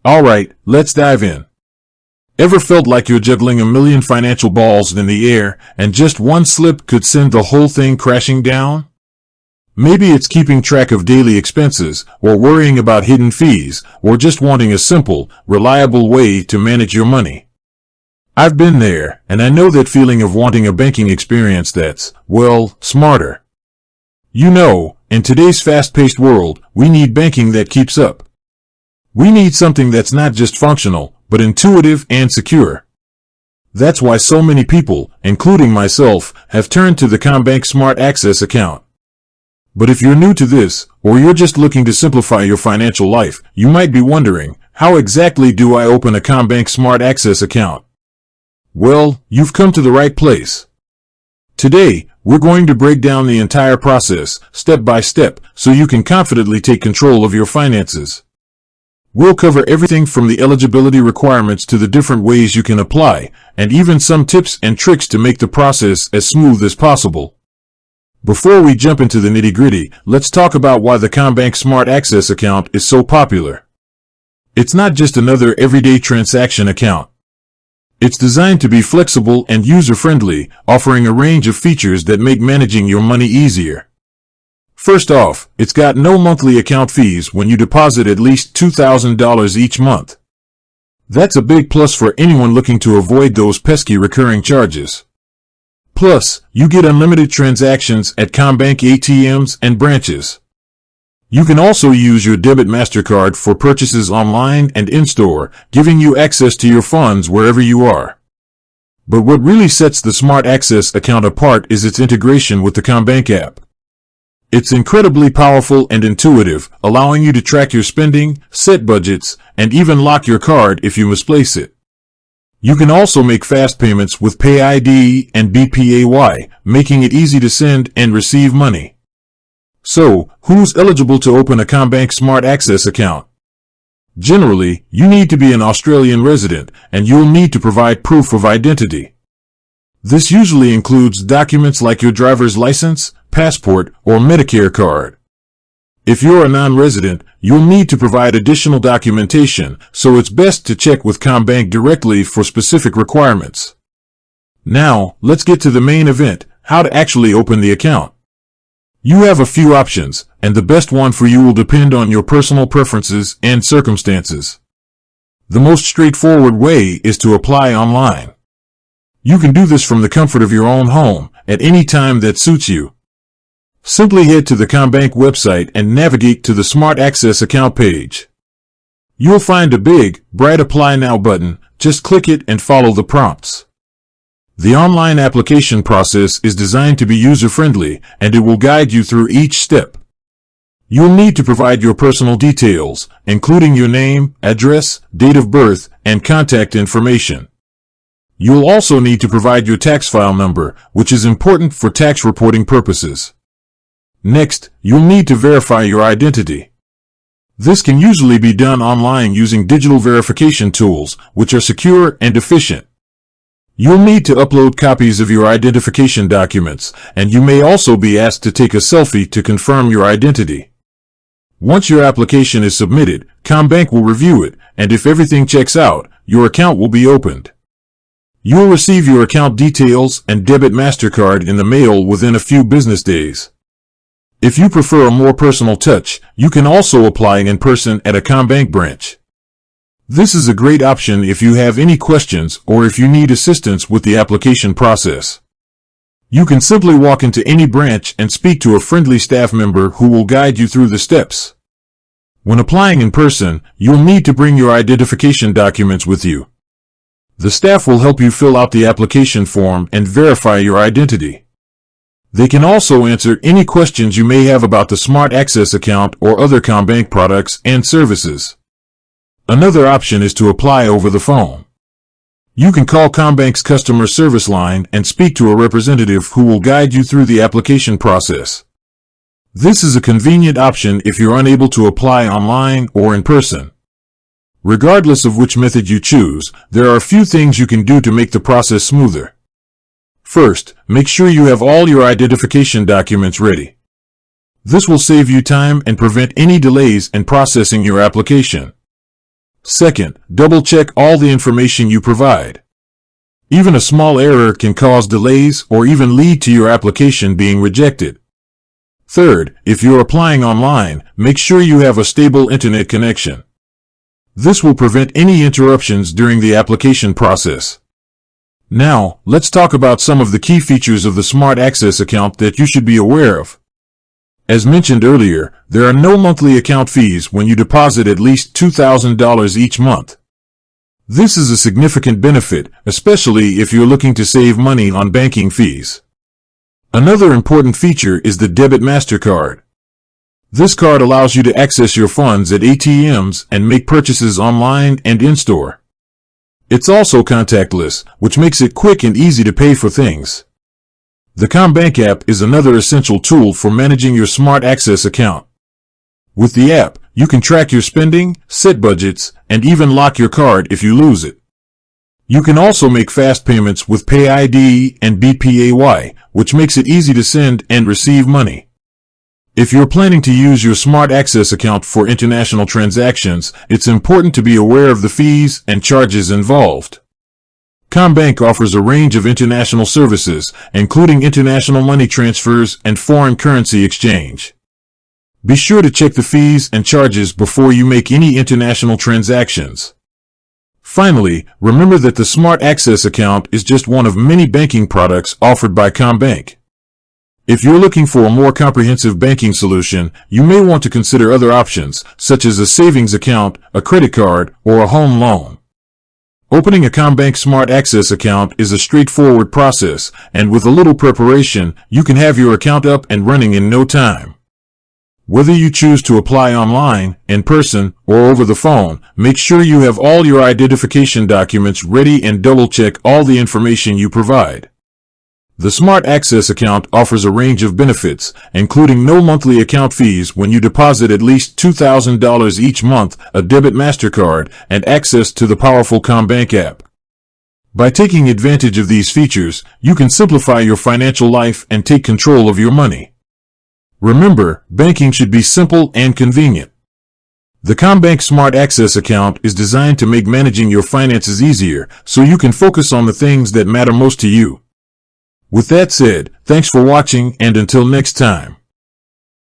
Alright, let's dive in. Ever felt like you're juggling a million financial balls in the air, and just one slip could send the whole thing crashing down? Maybe it's keeping track of daily expenses, or worrying about hidden fees, or just wanting a simple, reliable way to manage your money. I've been there, and I know that feeling of wanting a banking experience that's, well, smarter. You know, in today's fast-paced world, we need banking that keeps up. We need something that's not just functional, but intuitive and secure. That's why so many people, including myself, have turned to the Commbank Smart Access account. But if you're new to this, or you're just looking to simplify your financial life, you might be wondering, how exactly do I open a Commbank Smart Access account? Well, you've come to the right place. Today, we're going to break down the entire process, step by step, so you can confidently take control of your finances. We'll cover everything from the eligibility requirements to the different ways you can apply, and even some tips and tricks to make the process as smooth as possible. Before we jump into the nitty-gritty, let's talk about why the Commbank Smart Access account is so popular. It's not just another everyday transaction account. It's designed to be flexible and user-friendly, offering a range of features that make managing your money easier. First off, it's got no monthly account fees when you deposit at least $2,000 each month. That's a big plus for anyone looking to avoid those pesky recurring charges. Plus, you get unlimited transactions at Commbank ATMs and branches. You can also use your debit MasterCard for purchases online and in-store, giving you access to your funds wherever you are. But what really sets the Smart Access account apart is its integration with the Commbank app. It's incredibly powerful and intuitive, allowing you to track your spending, set budgets, and even lock your card if you misplace it. You can also make fast payments with PayID and BPAY, making it easy to send and receive money. So, who's eligible to open a Commbank Smart Access account? Generally, you need to be an Australian resident, and you'll need to provide proof of identity. This usually includes documents like your driver's license, passport, or Medicare card. If you're a non-resident, you'll need to provide additional documentation, so it's best to check with Commbank directly for specific requirements. Now, let's get to the main event, how to actually open the account. You have a few options, and the best one for you will depend on your personal preferences and circumstances. The most straightforward way is to apply online. You can do this from the comfort of your own home, at any time that suits you. Simply head to the Commbank website and navigate to the Smart Access account page. You'll find a big, bright Apply Now button. Just click it and follow the prompts. The online application process is designed to be user-friendly, and it will guide you through each step. You'll need to provide your personal details, including your name, address, date of birth, and contact information. You'll also need to provide your tax file number, which is important for tax reporting purposes. Next, you'll need to verify your identity. This can usually be done online using digital verification tools, which are secure and efficient. You'll need to upload copies of your identification documents, and you may also be asked to take a selfie to confirm your identity. Once your application is submitted, Commbank will review it, and if everything checks out, your account will be opened. You'll receive your account details and debit MasterCard in the mail within a few business days. If you prefer a more personal touch, you can also apply in person at a Commbank branch. This is a great option if you have any questions or if you need assistance with the application process. You can simply walk into any branch and speak to a friendly staff member who will guide you through the steps. When applying in person, you'll need to bring your identification documents with you. The staff will help you fill out the application form and verify your identity. They can also answer any questions you may have about the Smart Access account or other Commbank products and services. Another option is to apply over the phone. You can call Commbank's customer service line and speak to a representative who will guide you through the application process. This is a convenient option if you're unable to apply online or in person. Regardless of which method you choose, there are a few things you can do to make the process smoother. First, make sure you have all your identification documents ready. This will save you time and prevent any delays in processing your application. Second, double-check all the information you provide. Even a small error can cause delays or even lead to your application being rejected. Third, if you're applying online, make sure you have a stable internet connection. This will prevent any interruptions during the application process. Now, let's talk about some of the key features of the Smart Access account that you should be aware of. As mentioned earlier, there are no monthly account fees when you deposit at least $2,000 each month. This is a significant benefit, especially if you're looking to save money on banking fees. Another important feature is the Debit MasterCard. This card allows you to access your funds at ATMs and make purchases online and in-store. It's also contactless, which makes it quick and easy to pay for things. The Commbank app is another essential tool for managing your Smart Access account. With the app, you can track your spending, set budgets, and even lock your card if you lose it. You can also make fast payments with PayID and BPAY, which makes it easy to send and receive money. If you're planning to use your Smart Access account for international transactions, it's important to be aware of the fees and charges involved. Commbank offers a range of international services, including international money transfers and foreign currency exchange. Be sure to check the fees and charges before you make any international transactions. Finally, remember that the Smart Access account is just one of many banking products offered by Commbank. If you're looking for a more comprehensive banking solution, you may want to consider other options, such as a savings account, a credit card, or a home loan. Opening a Commbank Smart Access account is a straightforward process, and with a little preparation, you can have your account up and running in no time. Whether you choose to apply online, in person, or over the phone, make sure you have all your identification documents ready and double-check all the information you provide. The Smart Access account offers a range of benefits, including no monthly account fees when you deposit at least $2,000 each month, a Debit MasterCard, and access to the powerful Commbank app. By taking advantage of these features, you can simplify your financial life and take control of your money. Remember, banking should be simple and convenient. The Commbank Smart Access account is designed to make managing your finances easier, so you can focus on the things that matter most to you. With that said, thanks for watching, and until next time.